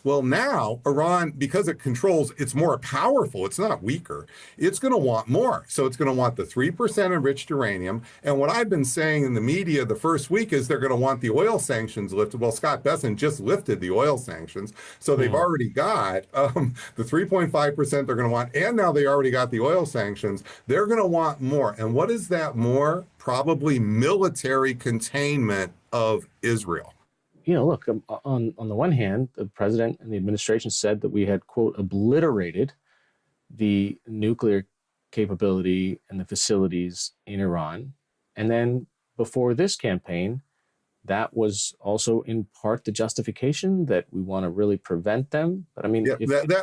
Well, now Iran, because it controls, it's more powerful. It's not weaker. It's going to want more. So it's going to want the 3% enriched uranium. And what I've been saying in the media the first week is they're going to want the oil sanctions lifted. Well, Scott Bessent just lifted the oil sanctions. So they've already got the 3.5% they're going to want. And now they already got the oil sanctions. They're going to want more. And what is that more? Probably military containment of Israel. Look, on the one hand, the president and the administration said that we had, quote, obliterated the nuclear capability and the facilities in Iran. And then before this campaign, that was also in part the justification that we want to really prevent them. But I mean,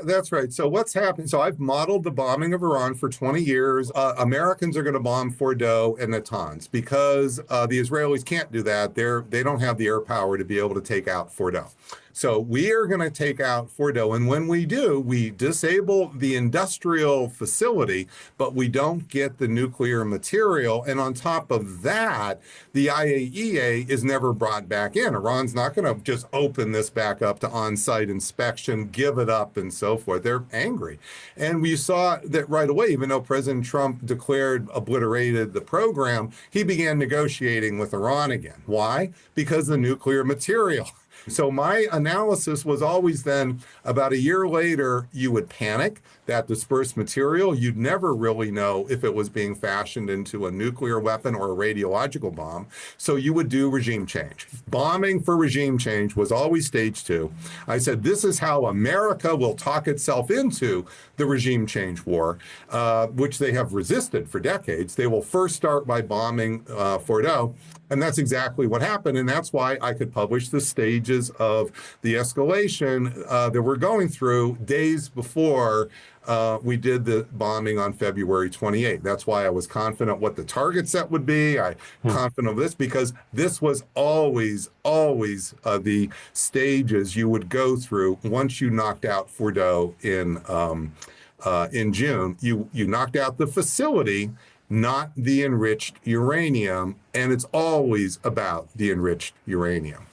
that's right. So what's happening? So I've modeled the bombing of Iran for 20 years. Americans are going to bomb Fordow and Natanz because the Israelis can't do that. They don't have the air power to be able to take out Fordow. So we are going to take out Fordow. And when we do, we disable the industrial facility, but we don't get the nuclear material. And on top of that, the IAEA is never brought back in. Iran's not going to just open this back up to on-site inspection, give it up, and so forth. They're angry. And we saw that right away, even though President Trump obliterated the program, he began negotiating with Iran again. Why? Because the nuclear material. So my analysis was always then about a year later, you would panic. That dispersed material, you'd never really know if it was being fashioned into a nuclear weapon or a radiological bomb. So you would do regime change. Bombing for regime change was always stage two. I said, this is how America will talk itself into the regime change war, which they have resisted for decades. They will first start by bombing Fordow. And that's exactly what happened. And that's why I could publish the stages of the escalation that we're going through days before we did the bombing on February 28th. That's why I was confident what the target set would be. Confident of this because this was always the stages you would go through once you knocked out Fordow in June. You knocked out the facility, not the enriched uranium, and it's always about the enriched uranium.